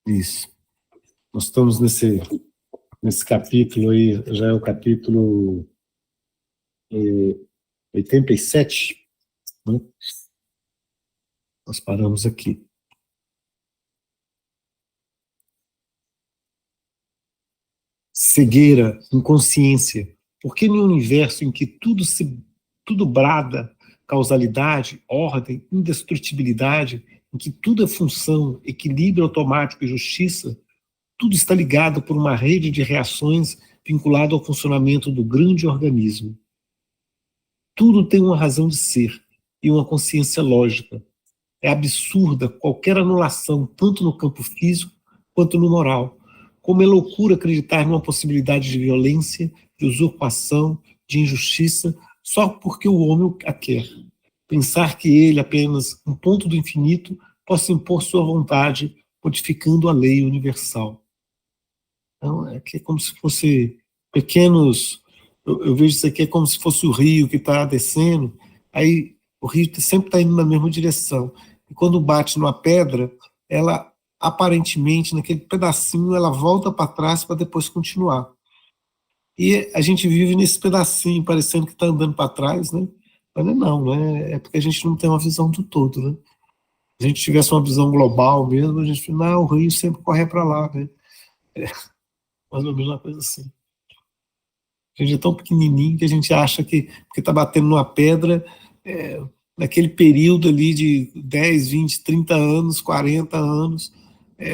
Isso. Nós estamos nesse capítulo aí, já é o capítulo 87, né? Nós paramos aqui. Cegueira, inconsciência. Porque no universo em que tudo brada causalidade, ordem, indestrutibilidade, em que tudo é função, equilíbrio automático e justiça, tudo está ligado por uma rede de reações vinculada ao funcionamento do grande organismo. Tudo tem uma razão de ser e uma consciência lógica. É absurda qualquer anulação, tanto no campo físico quanto no moral. Como é loucura acreditar numa possibilidade de violência, de usurpação, de injustiça, só porque o homem a quer. Pensar que ele, apenas um ponto do infinito, possa impor sua vontade, modificando a lei universal. Então, é como se fosse pequenos... Eu vejo isso aqui é como se fosse o rio que está descendo, aí o rio sempre está indo na mesma direção. E quando bate numa pedra, ela, aparentemente, naquele pedacinho, ela volta para trás para depois continuar. E a gente vive nesse pedacinho, parecendo que está andando para trás, né? Mas não, né? É porque a gente não tem uma visão do todo, né? Se a gente tivesse uma visão global mesmo, a gente fala, não, o rio sempre corre para lá, né? É mais ou menos uma coisa assim. A gente é tão pequenininho que a gente acha que, porque está batendo numa pedra, naquele período ali de 10, 20, 30 anos, 40 anos,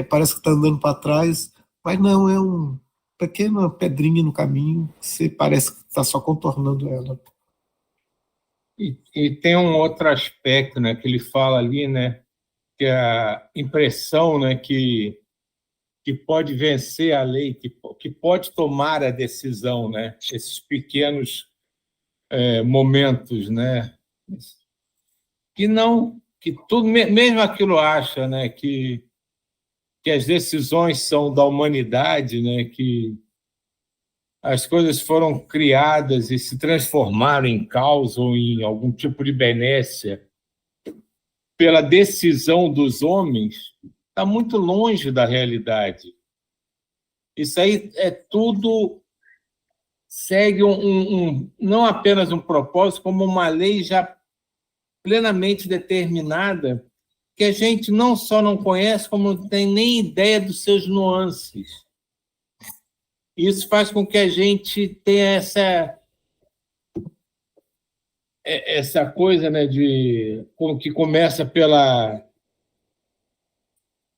parece que está andando para trás, mas não, é uma pequena pedrinha no caminho, que você parece que está só contornando ela. E tem um outro aspecto, né, que ele fala ali, né, que é a impressão, né, que pode vencer a lei, que pode tomar a decisão, né, esses pequenos momentos, né, que tudo, mesmo aquilo acha, né, que as decisões são da humanidade, né, que as coisas foram criadas e se transformaram em caos ou em algum tipo de benécia pela decisão dos homens, está muito longe da realidade. Isso aí é tudo, segue não apenas um propósito, como uma lei já plenamente determinada, que a gente não só não conhece, como não tem nem ideia dos seus nuances. Isso faz com que a gente tenha essa coisa, né, que começa pela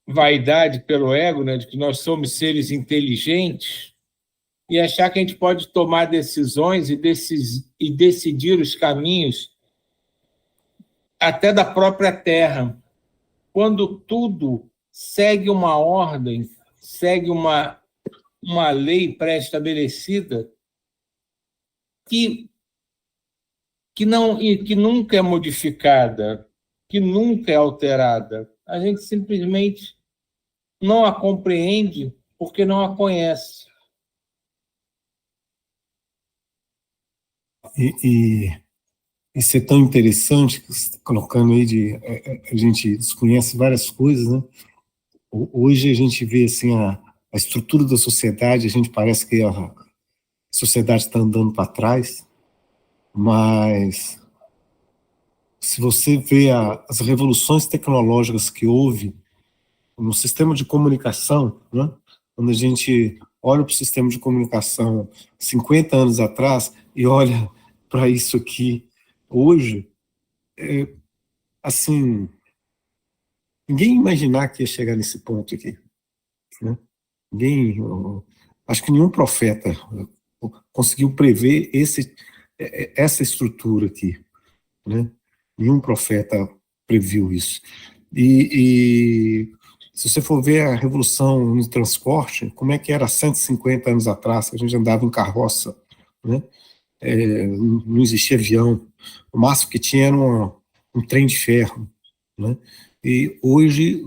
vaidade, pelo ego, né, de que nós somos seres inteligentes, e achar que a gente pode tomar decisões e decidir os caminhos até da própria Terra, quando tudo segue uma ordem, segue uma lei pré-estabelecida que nunca é modificada, que nunca é alterada. A gente simplesmente não a compreende porque não a conhece. Isso é tão interessante, colocando aí a gente desconhece várias coisas, né? Hoje a gente vê assim a estrutura da sociedade, a gente parece que a sociedade está andando para trás, mas se você vê as revoluções tecnológicas que houve no sistema de comunicação, né? Quando a gente olha para o sistema de comunicação 50 anos atrás e olha para isso aqui hoje, assim, ninguém imaginar que ia chegar nesse ponto aqui, né? Acho que nenhum profeta conseguiu prever essa estrutura aqui, né? Nenhum profeta previu isso. E se você for ver a revolução no transporte, como é que era 150 anos atrás, que a gente andava em carroça, né? Não existia avião, o máximo que tinha era um trem de ferro, né? E hoje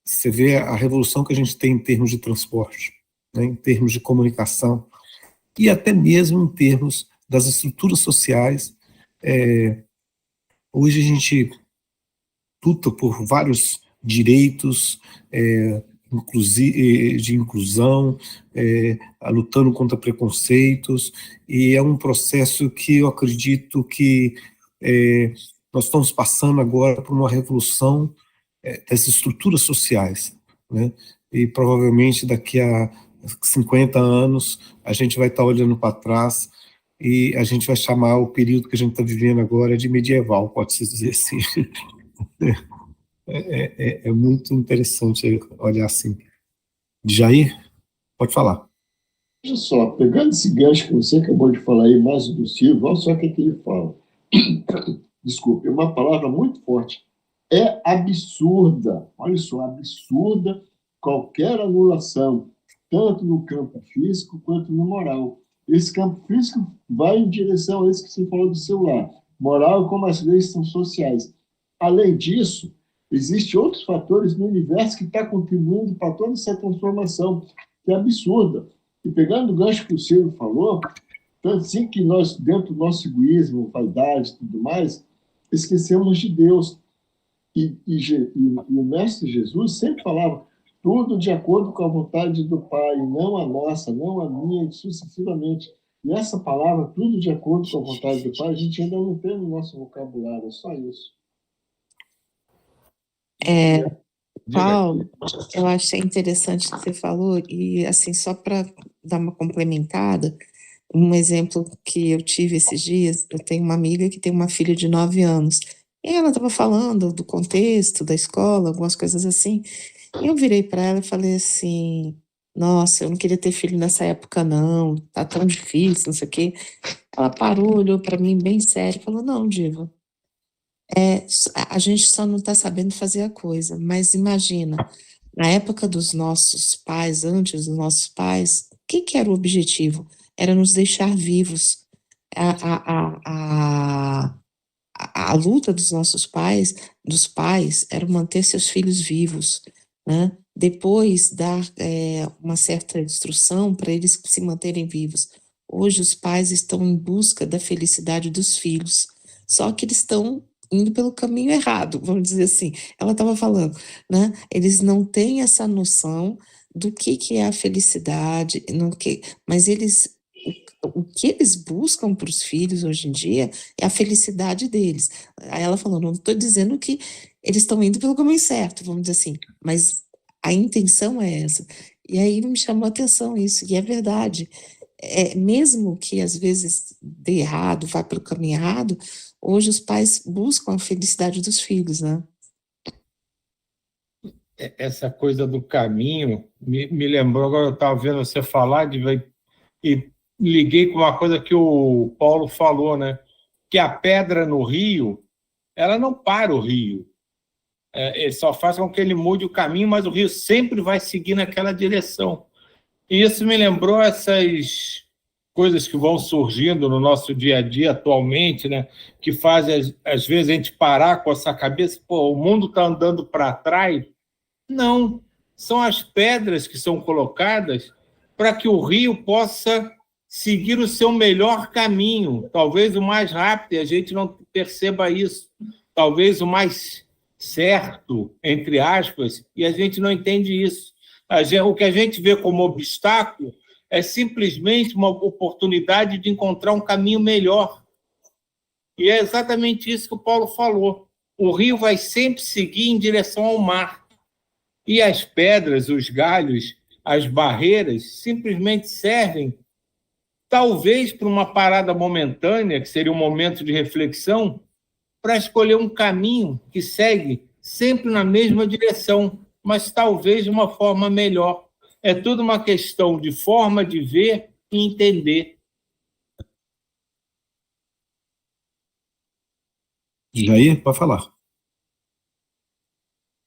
você vê a revolução que a gente tem em termos de transporte, né? Em termos de comunicação, e até mesmo em termos das estruturas sociais. Hoje a gente luta por vários direitos, de inclusão, lutando contra preconceitos, e é um processo que eu acredito que nós estamos passando agora por uma revolução das estruturas sociais, né? E provavelmente daqui a 50 anos a gente vai estar olhando para trás e a gente vai chamar o período que a gente está vivendo agora de medieval, pode-se dizer assim. É muito interessante olhar assim. Jair, pode falar. Olha só, pegando esse gancho que você acabou de falar aí, mais do Silvio, olha só o que ele fala. Desculpe, é uma palavra muito forte. É absurda, olha só, absurda qualquer anulação, tanto no campo físico quanto no moral. Esse campo físico vai em direção a isso que você falou do celular. Moral, como as leis são sociais. Além disso, existem outros fatores no universo que estão contribuindo para toda essa transformação, que é absurda. E pegando o gancho que o Silvio falou, tanto assim que nós, dentro do nosso egoísmo, vaidade e tudo mais, esquecemos de Deus. E o Mestre Jesus sempre falava tudo de acordo com a vontade do Pai, não a nossa, não a minha, e sucessivamente. E essa palavra, tudo de acordo com a vontade do Pai, a gente ainda não tem no nosso vocabulário, é só isso. Paulo, eu achei interessante o que você falou, e assim, só para dar uma complementada, um exemplo que eu tive esses dias, eu tenho uma amiga que tem uma filha de 9 anos, e ela estava falando do contexto da escola, algumas coisas assim, e eu virei para ela e falei assim, nossa, eu não queria ter filho nessa época não, tá tão difícil, não sei o quê. Ela parou, olhou para mim bem sério e falou, não, Diva, a gente só não está sabendo fazer a coisa, mas imagina, na época dos nossos pais, antes dos nossos pais, o que era o objetivo? Era nos deixar vivos. A luta dos nossos pais, dos pais, era manter seus filhos vivos, né? Depois dar uma certa instrução para eles se manterem vivos. Hoje os pais estão em busca da felicidade dos filhos, só que eles estão indo pelo caminho errado, vamos dizer assim. Ela estava falando, né? Eles não têm essa noção do que é a felicidade, mas o que eles buscam para os filhos hoje em dia é a felicidade deles. Aí ela falou, não estou dizendo que eles estão indo pelo caminho certo, vamos dizer assim, mas a intenção é essa. E aí me chamou a atenção isso, e é verdade. Mesmo que às vezes dê errado, vá pelo caminho errado, hoje os pais buscam a felicidade dos filhos, né? Essa coisa do caminho me lembrou, agora eu estava vendo você falar, e liguei com uma coisa que o Paulo falou, né? Que a pedra no rio, ela não para o rio. Ele só faz com que ele mude o caminho, mas o rio sempre vai seguir naquela direção. E isso me lembrou essas coisas que vão surgindo no nosso dia a dia atualmente, né? Que fazem, às vezes, a gente parar com essa cabeça, pô, o mundo está andando para trás. Não, são as pedras que são colocadas para que o rio possa seguir o seu melhor caminho, talvez o mais rápido, e a gente não perceba isso, talvez o mais certo, entre aspas, e a gente não entende isso. O que a gente vê como obstáculo é simplesmente uma oportunidade de encontrar um caminho melhor. E é exatamente isso que o Paulo falou. O rio vai sempre seguir em direção ao mar. E as pedras, os galhos, as barreiras, simplesmente servem, talvez para uma parada momentânea, que seria um momento de reflexão, para escolher um caminho que segue sempre na mesma direção, mas talvez de uma forma melhor. É tudo uma questão de forma de ver e entender. Jair, pode falar.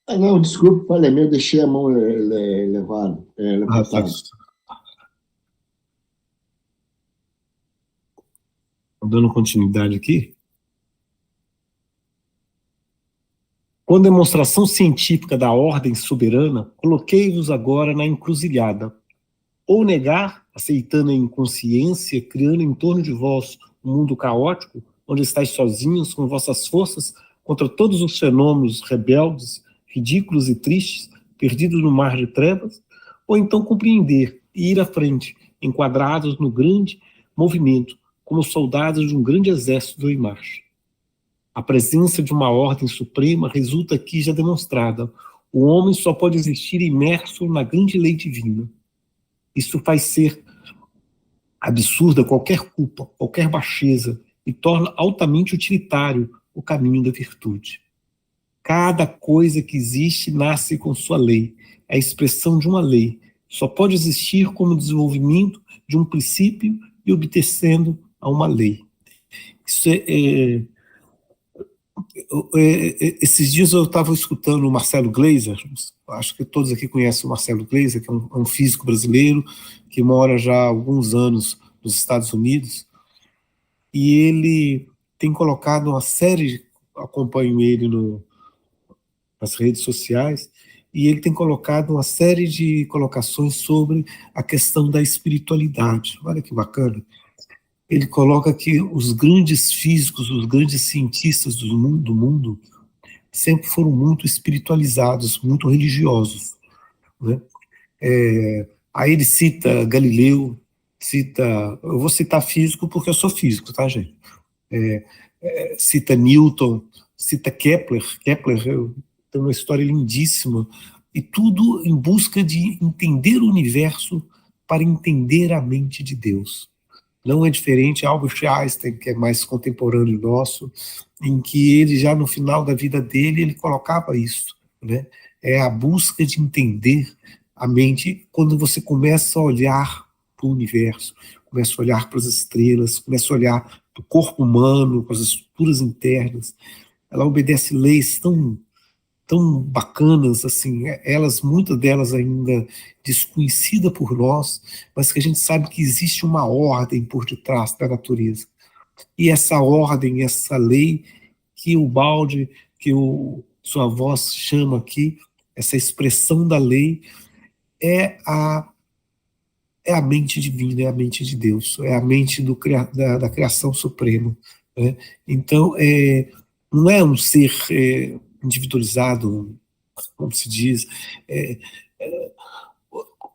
Não, desculpe, falei meu, deixei a mão levantada. Dando continuidade aqui. Com a demonstração científica da ordem soberana, coloquei-vos agora na encruzilhada. Ou negar, aceitando a inconsciência, criando em torno de vós um mundo caótico, onde estáis sozinhos com vossas forças contra todos os fenômenos rebeldes, ridículos e tristes, perdidos no mar de trevas, ou então compreender e ir à frente, enquadrados no grande movimento, como soldados de um grande exército em marcha. A presença de uma ordem suprema resulta aqui já demonstrada. O homem só pode existir imerso na grande lei divina. Isso faz ser absurda qualquer culpa, qualquer baixeza, e torna altamente utilitário o caminho da virtude. Cada coisa que existe nasce com sua lei, é a expressão de uma lei. Só pode existir como desenvolvimento de um princípio e obedecendo a uma lei. Isso esses dias eu estava escutando o Marcelo Gleiser, acho que todos aqui conhecem o Marcelo Gleiser, que é um físico brasileiro, que mora já há alguns anos nos Estados Unidos, e ele tem colocado uma série, acompanho ele nas redes sociais, e ele tem colocado uma série de colocações sobre a questão da espiritualidade. Olha que bacana. Ele coloca que os grandes físicos, os grandes cientistas do mundo sempre foram muito espiritualizados, muito religiosos, né? Aí ele cita Galileu, eu vou citar físico porque eu sou físico, tá, gente? Cita Newton, cita Kepler tem uma história lindíssima, e tudo em busca de entender o universo para entender a mente de Deus. Não é diferente Albert Einstein, que é mais contemporâneo nosso, em que ele já no final da vida dele, ele colocava isso, né? É a busca de entender a mente quando você começa a olhar para o universo, começa a olhar para as estrelas, começa a olhar para o corpo humano, para as estruturas internas. Ela obedece leis tão bacanas, assim, muitas delas ainda desconhecidas por nós, mas que a gente sabe que existe uma ordem por detrás da natureza. E essa ordem, essa lei, que o Baldi, que sua voz chama aqui, essa expressão da lei, é a mente divina, é a mente de Deus, é a mente da criação suprema, né? Então, não é um ser individualizado, como se diz.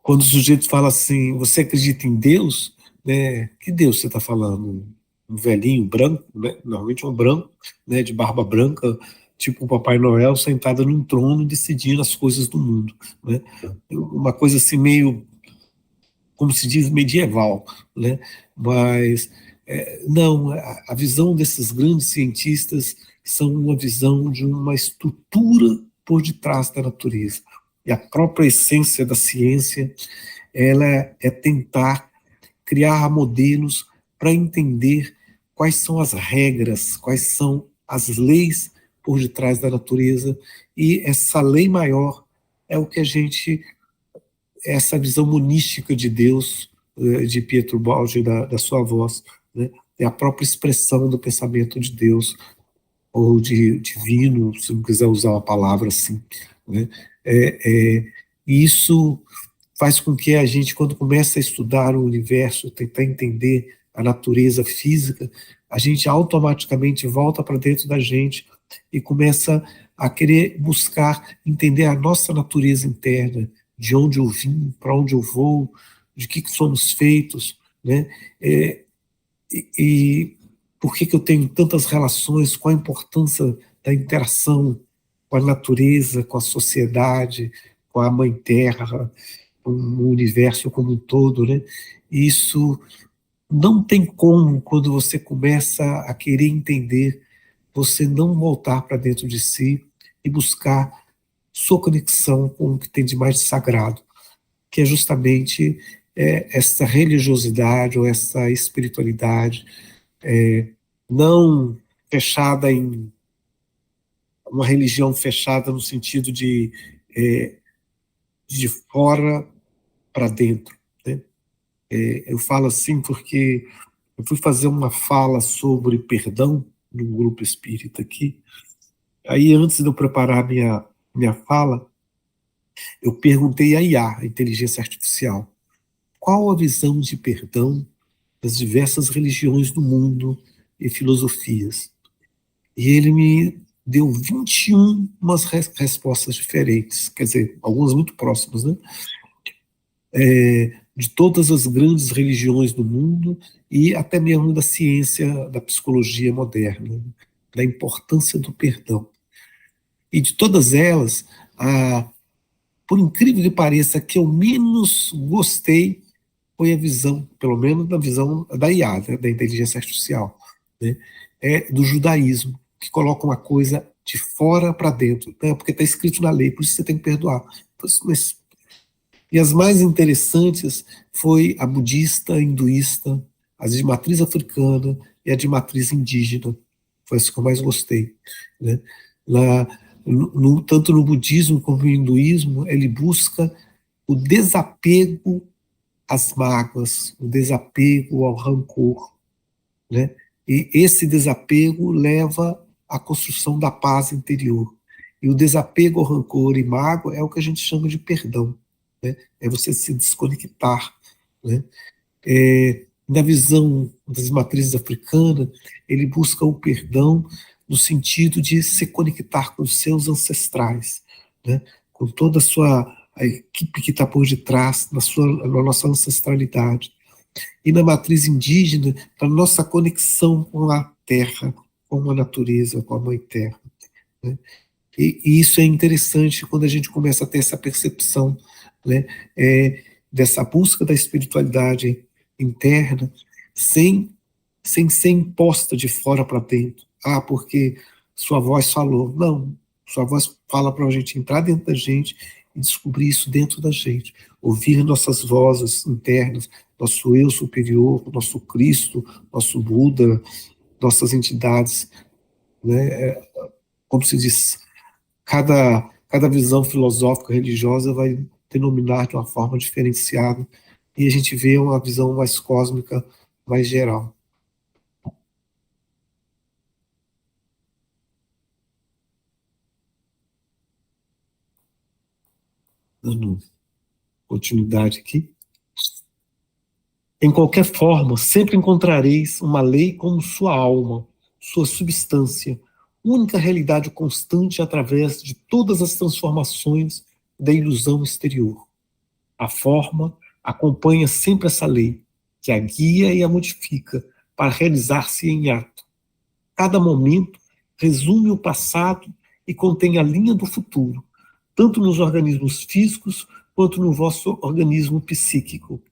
Quando o sujeito fala assim, você acredita em Deus, né? Que Deus você está falando? Um velhinho branco, né? Normalmente um branco, né? De barba branca, tipo o Papai Noel sentado num trono decidindo as coisas do mundo, né? Uma coisa assim meio, como se diz, medieval, né? Mas não, a visão desses grandes cientistas são uma visão de uma estrutura por detrás da natureza. E a própria essência da ciência, ela é tentar criar modelos para entender quais são as regras, quais são as leis por detrás da natureza, e essa lei maior é o que essa visão monística de Deus, de Pietro Baldi, da sua voz, né? É a própria expressão do pensamento de Deus, ou de divino, se não quiser usar uma palavra assim, né? E isso faz com que a gente, quando começa a estudar o universo, tentar entender a natureza física, a gente automaticamente volta para dentro da gente e começa a querer buscar entender a nossa natureza interna, de onde eu vim, para onde eu vou, de que somos feitos, né? E por que eu tenho tantas relações, qual a importância da interação com a natureza, com a sociedade, com a Mãe Terra, com o universo como um todo, né? Isso não tem como, quando você começa a querer entender, você não voltar para dentro de si e buscar sua conexão com o que tem de mais sagrado, que é justamente essa religiosidade ou essa espiritualidade não fechada em uma religião fechada no sentido de fora para dentro, né? Eu falo assim porque eu fui fazer uma fala sobre perdão num grupo espírita aqui. Aí, antes de eu preparar minha fala, eu perguntei à IA, a inteligência artificial, qual a visão de perdão das diversas religiões do mundo e filosofias. E ele me deu 21 respostas diferentes, quer dizer, algumas muito próximas, né? De todas as grandes religiões do mundo e até mesmo da ciência, da psicologia moderna, da importância do perdão. E de todas elas, por incrível que pareça, que eu menos gostei foi a visão, pelo menos da visão da IA, né, da inteligência artificial, né, do judaísmo, que coloca uma coisa de fora para dentro, né, porque está escrito na lei, por isso você tem que perdoar. E as mais interessantes foi a budista, a hinduísta, as de matriz africana e a de matriz indígena. Foi as que eu mais gostei, né? Tanto no budismo como no hinduísmo, ele busca o desapego às mágoas, o desapego ao rancor, né? E esse desapego leva à construção da paz interior. E o desapego ao rancor e mágoa é o que a gente chama de perdão, né? É você se desconectar, né? Na visão das matrizes africanas, ele busca o perdão no sentido de se conectar com os seus ancestrais, né? Com toda a equipe que está por detrás, na nossa ancestralidade. E na matriz indígena, a nossa conexão com a terra, com a natureza, com a mãe terra, né? E isso é interessante quando a gente começa a ter essa percepção, né, dessa busca da espiritualidade interna, sem ser imposta de fora para dentro. Porque sua voz falou. Não, sua voz fala para a gente entrar dentro da gente e descobrir isso dentro da gente. Ouvir nossas vozes internas, nosso eu superior, nosso Cristo, nosso Buda, nossas entidades, né? Como se diz, cada visão filosófica religiosa vai denominar de uma forma diferenciada, e a gente vê uma visão mais cósmica, mais geral. Dando continuidade aqui. Em qualquer forma, sempre encontrareis uma lei como sua alma, sua substância, única realidade constante através de todas as transformações da ilusão exterior. A forma acompanha sempre essa lei, que a guia e a modifica para realizar-se em ato. Cada momento resume o passado e contém a linha do futuro, tanto nos organismos físicos quanto no vosso organismo psíquico.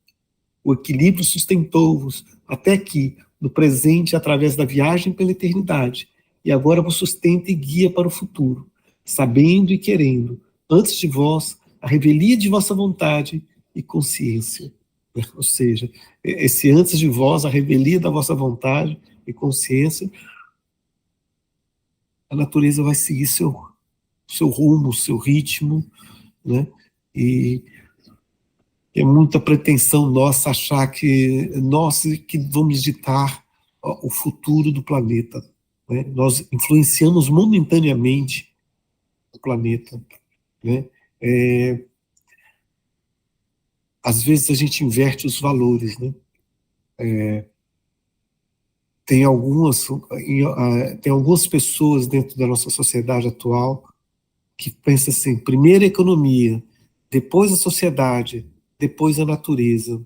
O equilíbrio sustentou-vos até aqui, no presente, através da viagem pela eternidade, e agora vos sustenta e guia para o futuro, sabendo e querendo, antes de vós, a revelia de vossa vontade e consciência. Ou seja, esse antes de vós, a revelia da vossa vontade e consciência, a natureza vai seguir seu rumo, seu ritmo, né? E é muita pretensão nossa achar que nós que vamos ditar o futuro do planeta, né? Nós influenciamos momentaneamente o planeta, né? Às vezes a gente inverte os valores, né? Tem algumas pessoas dentro da nossa sociedade atual que pensam assim: primeiro a economia, depois a sociedade, depois a natureza.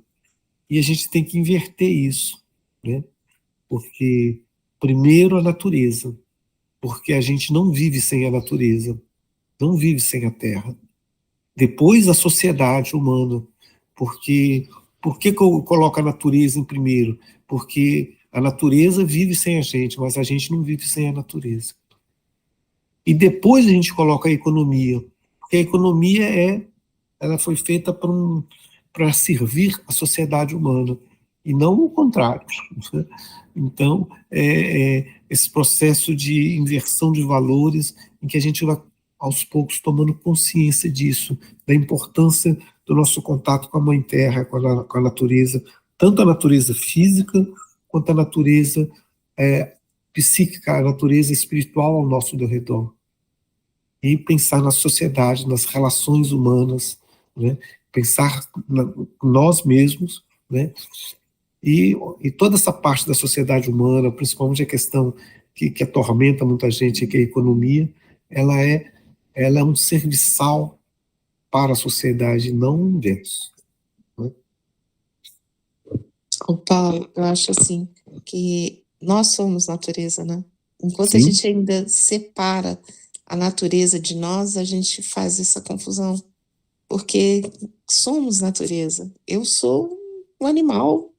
E a gente tem que inverter isso, né? Porque primeiro a natureza, porque a gente não vive sem a natureza, não vive sem a terra. Depois a sociedade humana, porque por que eu coloco a natureza em primeiro? Porque a natureza vive sem a gente, mas a gente não vive sem a natureza. E depois a gente coloca a economia, porque a economia ela foi feita para servir a sociedade humana, e não o contrário. Então, esse processo de inversão de valores, em que a gente vai, aos poucos, tomando consciência disso, da importância do nosso contato com a Mãe Terra, com a natureza, tanto a natureza física, quanto a natureza psíquica, a natureza espiritual ao nosso redor. E pensar na sociedade, nas relações humanas, né? Pensar nós mesmos, né? E toda essa parte da sociedade humana, principalmente a questão que atormenta muita gente, que é a economia, ela é um serviçal para a sociedade, não um inverso. Ô, Paulo, eu acho assim que nós somos natureza, né? Enquanto a Sim. gente ainda separa a natureza de nós, a gente faz essa confusão, porque somos natureza. Eu sou um animal,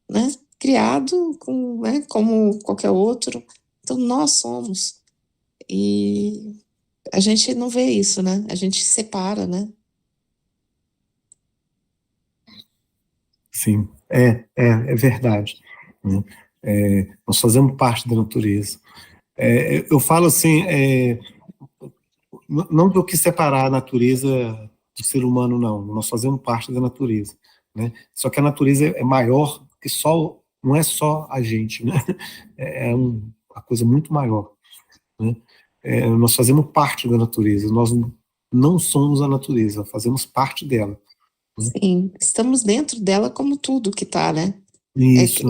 né? Criado né, como qualquer outro. Então nós somos. E a gente não vê isso, né? A gente separa, né? Sim, é verdade, né? Nós fazemos parte da natureza. Eu falo assim, não do que separar a natureza do ser humano, não. Nós fazemos parte da natureza, né? Só que a natureza é maior que só, não é só a gente, né? Uma coisa muito maior, né? Nós fazemos parte da natureza, nós não somos a natureza, fazemos parte dela. Sim, estamos dentro dela como tudo que está, né? Isso.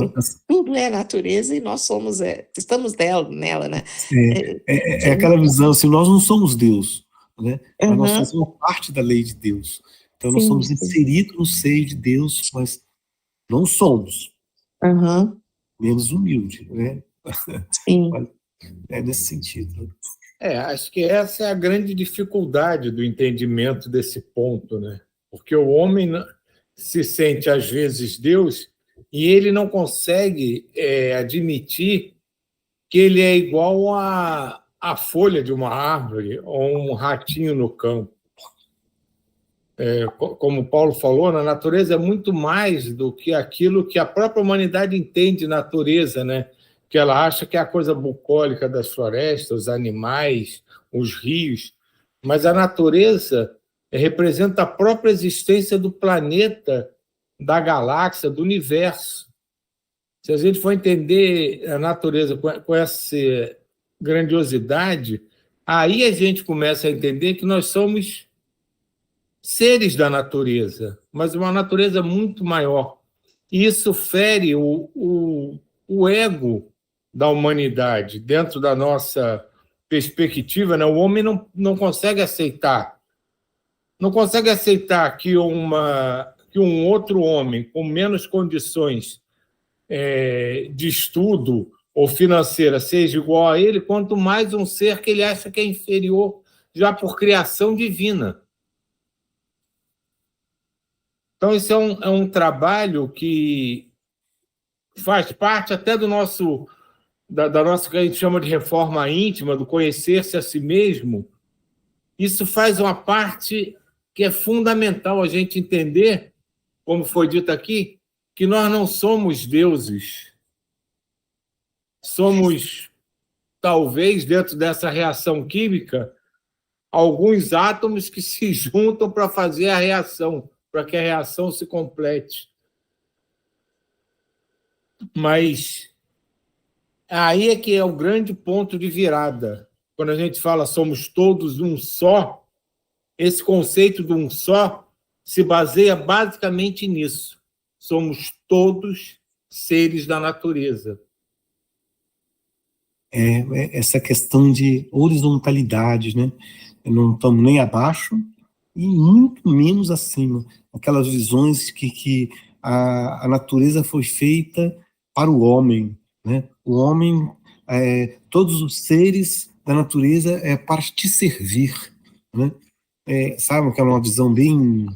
Tudo é natureza e nós somos, estamos nela, né? Aquela visão, assim, nós não somos Deus, né? Mas nós Uhum. fazemos parte da lei de Deus. Então nós Sim, somos sim. inseridos no seio de Deus, mas não somos. Uhum. Menos humilde, né? Sim. É nesse sentido. Acho que essa é a grande dificuldade do entendimento desse ponto, né? Porque o homem se sente, às vezes, Deus e ele não consegue admitir que ele é igual a folha de uma árvore ou um ratinho no campo. Como Paulo falou, na natureza é muito mais do que aquilo que a própria humanidade entende natureza, né? Que ela acha que é a coisa bucólica das florestas, os animais, os rios, mas a natureza representa a própria existência do planeta, da galáxia, do universo. Se a gente for entender a natureza com essa grandiosidade, aí a gente começa a entender que nós somos seres da natureza, mas uma natureza muito maior. E isso fere o ego da humanidade dentro da nossa perspectiva, né? O homem não consegue aceitar. Não consegue aceitar que um outro homem com menos condições de estudo ou financeira seja igual a ele, quanto mais um ser que ele acha que é inferior já por criação divina. Então, isso é um trabalho que faz parte até do nosso, da nossa, que a gente chama de reforma íntima, do conhecer-se a si mesmo. Isso faz uma parte que é fundamental a gente entender, como foi dito aqui, que nós não somos deuses. Somos, talvez, dentro dessa reação química, alguns átomos que se juntam para fazer a reação, para que a reação se complete. Mas aí é que é o grande ponto de virada. Quando a gente fala somos todos um só, esse conceito de um só se baseia basicamente nisso. Somos todos seres da natureza. Essa questão de horizontalidade, né? Não estamos nem abaixo e muito menos acima. Aquelas visões que a natureza foi feita para o homem, né? O homem, todos os seres da natureza é para te servir, né? Sabe que é uma visão bem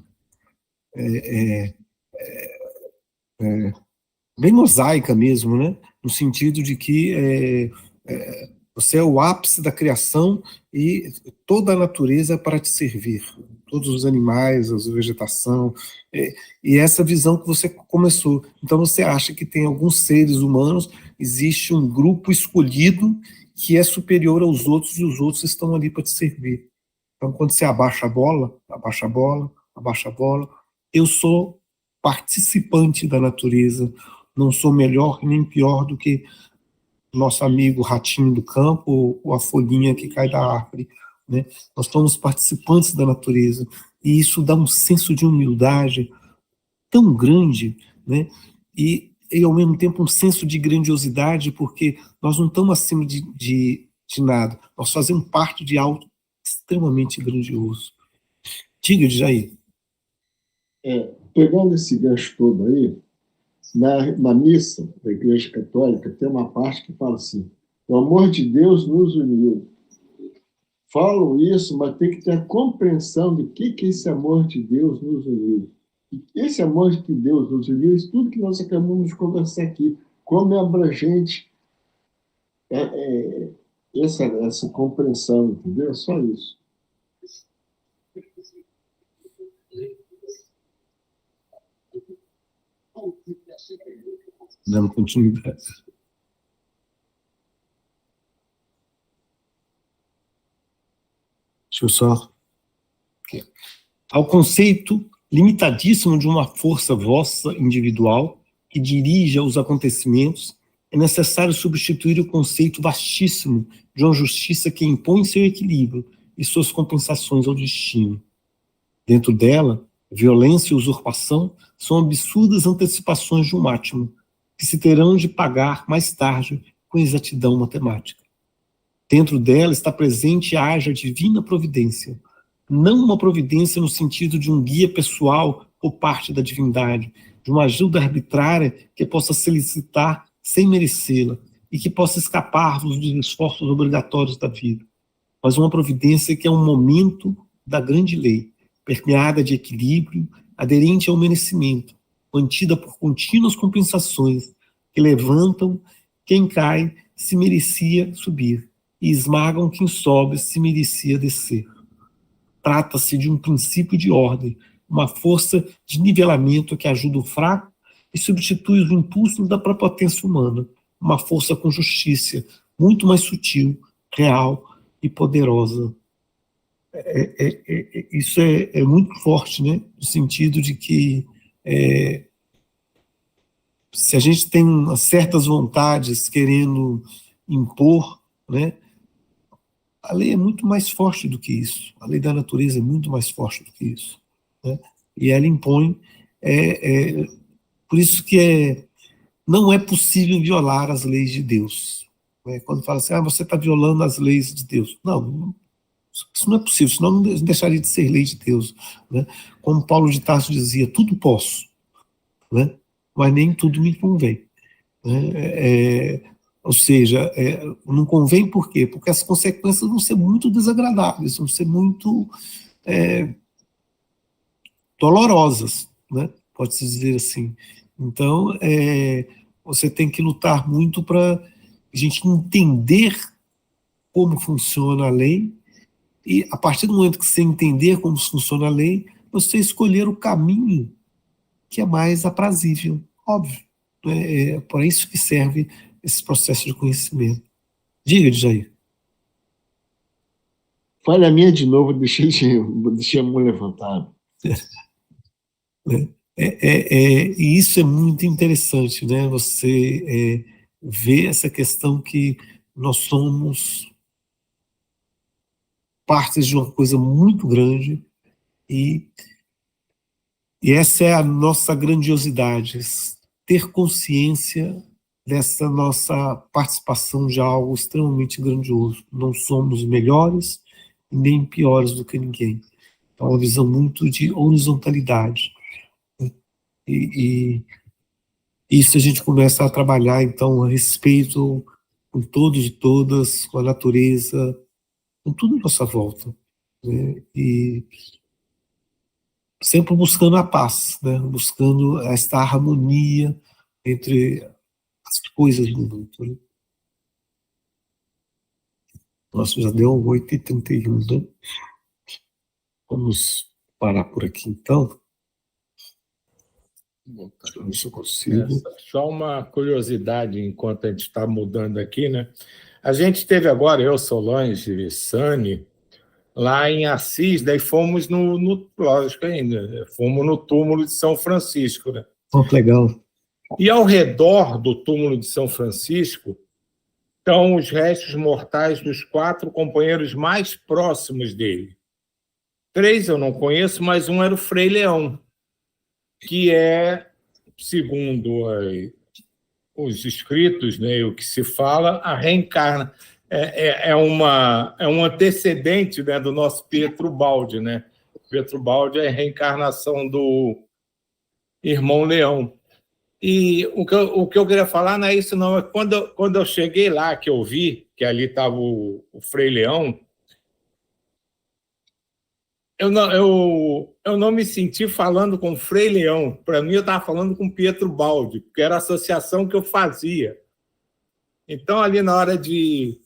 bem mosaica mesmo, né? No sentido de que você é o ápice da criação e toda a natureza é para te servir, todos os animais, a vegetação, e essa visão que você começou. Então você acha que tem alguns seres humanos, existe um grupo escolhido que é superior aos outros e os outros estão ali para te servir. Então quando você abaixa a bola, abaixa a bola, abaixa a bola, eu sou participante da natureza, não sou melhor nem pior do que nosso amigo ratinho do campo ou a folhinha que cai da árvore, né? Nós somos participantes da natureza e isso dá um senso de humildade tão grande, né? E e ao mesmo tempo um senso de grandiosidade, porque nós não estamos acima de nada, nós fazemos parte de algo extremamente grandioso. Diga, Jair. Pegando esse gancho todo aí, na missa da Igreja Católica tem uma parte que fala assim: o amor de Deus nos uniu. Falam isso, mas tem que ter a compreensão de que esse amor de Deus nos uniu. E esse amor de Deus nos uniu, isso tudo que nós acabamos de conversar aqui, como é abrangente essa compreensão, entendeu? É só isso. Dando continuidade. Deixa eu só... Ao conceito limitadíssimo de uma força vossa individual que dirija os acontecimentos, é necessário substituir o conceito vastíssimo de uma justiça que impõe seu equilíbrio e suas compensações ao destino. Dentro dela, violência e usurpação são absurdas antecipações de um átimo, que se terão de pagar mais tarde com exatidão matemática. Dentro dela está presente e age a divina providência, não uma providência no sentido de um guia pessoal por parte da divindade, de uma ajuda arbitrária que possa solicitar sem merecê-la e que possa escapar-vos dos esforços obrigatórios da vida, mas uma providência que é um momento da grande lei, permeada de equilíbrio, aderente ao merecimento, mantida por contínuas compensações que levantam quem cai se merecia subir e esmagam quem sobe se merecia descer. Trata-se de um princípio de ordem, uma força de nivelamento que ajuda o fraco e substitui os impulsos da prepotência humana, uma força com justiça, muito mais sutil, real e poderosa. Isso é muito forte, né? No sentido de que se a gente tem certas vontades querendo impor, né? A lei é muito mais forte do que isso. A lei da natureza é muito mais forte do que isso, né? E ela impõe. Por isso que não é possível violar as leis de Deus. Né? Quando fala assim, você está violando as leis de Deus. Não, isso não é possível, senão não deixaria de ser lei de Deus. Né? Como Paulo de Tarso dizia, tudo posso, né? Mas nem tudo me convém. Né? Ou seja, não convém por quê? Porque as consequências vão ser muito desagradáveis, vão ser muito dolorosas, né? Pode-se dizer assim. Então, você tem que lutar muito para a gente entender como funciona a lei, e a partir do momento que você entender como funciona a lei, você escolher o caminho que é mais aprazível, óbvio. É para isso que serve esse processo de conhecimento. Diga, Jair. Falha minha de novo, deixei a mão levantada. E isso é muito interessante, né? Você ver essa questão que nós somos partes de uma coisa muito grande e essa é a nossa grandiosidade, ter consciência dessa nossa participação de algo extremamente grandioso. Não somos melhores nem piores do que ninguém. É uma visão muito de horizontalidade. E isso a gente começa a trabalhar, então, a respeito com todos e todas, com a natureza, com tudo à nossa volta. Né? E sempre buscando a paz, né? Buscando esta harmonia entre as coisas do mundo. Né? Nossa, já deu 8h31, né? Vamos parar por aqui, então. Deixa eu ver se eu consigo. Só uma curiosidade, enquanto a gente está mudando aqui, né? A gente teve agora, eu, Solange e Sani, lá em Assis, daí fomos lógico ainda, fomos no túmulo de São Francisco, né? Oh, que legal. E ao redor do túmulo de São Francisco estão os restos mortais dos 4 companheiros mais próximos dele. 3 eu não conheço, mas um era o Frei Leão, que é, segundo os escritos, né, o que se fala, a reencarna é um antecedente, né, do nosso Pietro Baldi, né? Pietro Baldi é a reencarnação do irmão Leão. E o que eu queria falar não é isso, não. É quando eu cheguei lá, que eu vi que ali estava o Frei Leão, eu não me senti falando com o Frei Leão. Para mim, eu estava falando com o Pietro Baldi, porque era a associação que eu fazia. Então, ali na hora de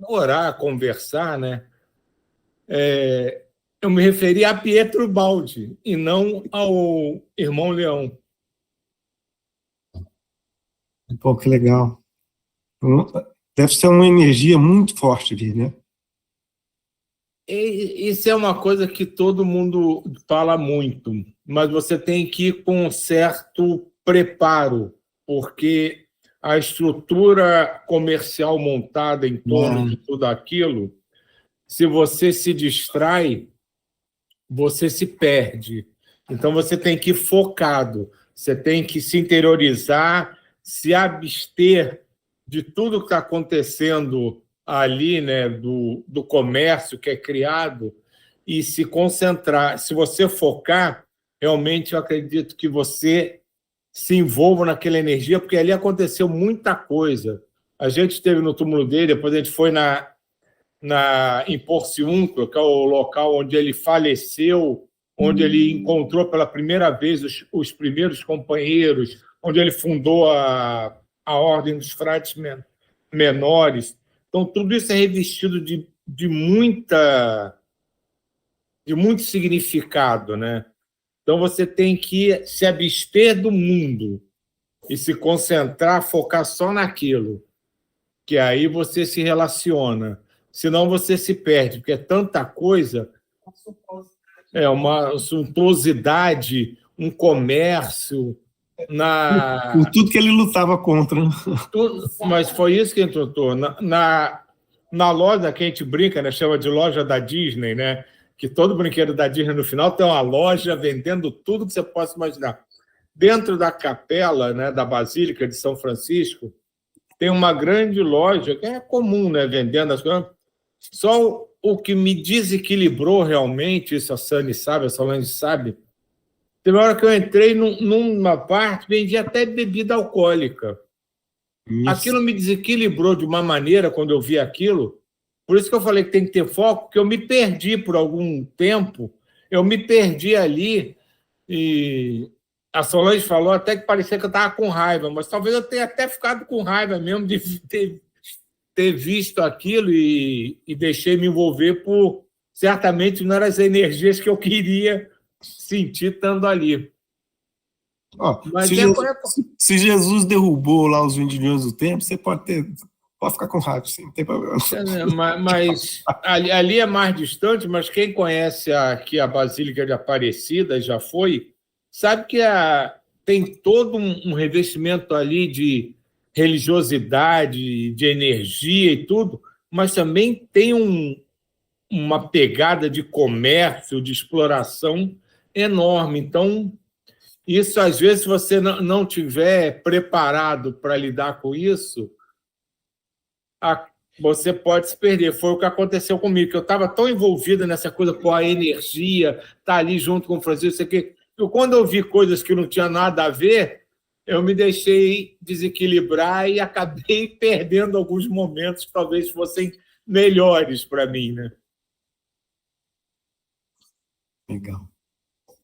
orar, conversar, né, eu me referi a Pietro Baldi e não ao irmão Leão. Pô, que legal. Deve ser uma energia muito forte ali, né? Isso é uma coisa que todo mundo fala muito, mas você tem que ir com um certo preparo, porque a estrutura comercial montada em torno de tudo aquilo, se você se distrai, você se perde. Então, você tem que ir focado, você tem que se interiorizar, se abster de tudo que está acontecendo ali, né, do comércio que é criado, e se concentrar. Se você focar, realmente eu acredito que você se envolva naquela energia, porque ali aconteceu muita coisa. A gente esteve no túmulo dele, depois a gente foi em Porciúncula, que é o local onde ele faleceu, onde ele encontrou pela primeira vez os primeiros companheiros, onde ele fundou a Ordem dos Frades Menores. Então, tudo isso é revestido de muito significado, né? Então, você tem que se abster do mundo e se concentrar, focar só naquilo, que aí você se relaciona. Senão você se perde, porque é tanta coisa, é uma suntuosidade, um comércio, Por tudo que ele lutava contra. mas foi isso que entrou na loja que a gente brinca, né, chama de loja da Disney, né, que todo brinquedo da Disney no final tem uma loja vendendo tudo que você possa imaginar. Dentro da capela, né, da Basílica de São Francisco, tem uma grande loja que é comum, né, vendendo as coisas. Só o que me desequilibrou realmente, isso a Sani sabe, a Solange sabe, teve uma hora que eu entrei numa parte, vendia até bebida alcoólica. Isso. Aquilo me desequilibrou de uma maneira quando eu vi aquilo. Por isso que eu falei que tem que ter foco, porque eu me perdi por algum tempo. Eu me perdi ali e a Solange falou até que parecia que eu estava com raiva, mas talvez eu tenha até ficado com raiva mesmo de ter visto aquilo e deixei me envolver por... Certamente não eram as energias que eu queria sentir estando ali. Mas se Jesus derrubou lá os vendilhões do templo, você pode ficar com raiva, sim, não tem problema. Mas ali é mais distante, mas quem conhece aqui a Basílica de Aparecida, já foi, sabe que tem todo um revestimento ali de religiosidade, de energia e tudo, mas também tem uma pegada de comércio, de exploração enorme. Então, isso, às vezes, se você não tiver preparado para lidar com isso, você pode se perder. Foi o que aconteceu comigo, que eu estava tão envolvido nessa coisa, a energia, tá ali junto com o Francisco, isso aqui. Quando eu vi coisas que não tinham nada a ver, eu me deixei desequilibrar e acabei perdendo alguns momentos que talvez fossem melhores para mim, né? Legal.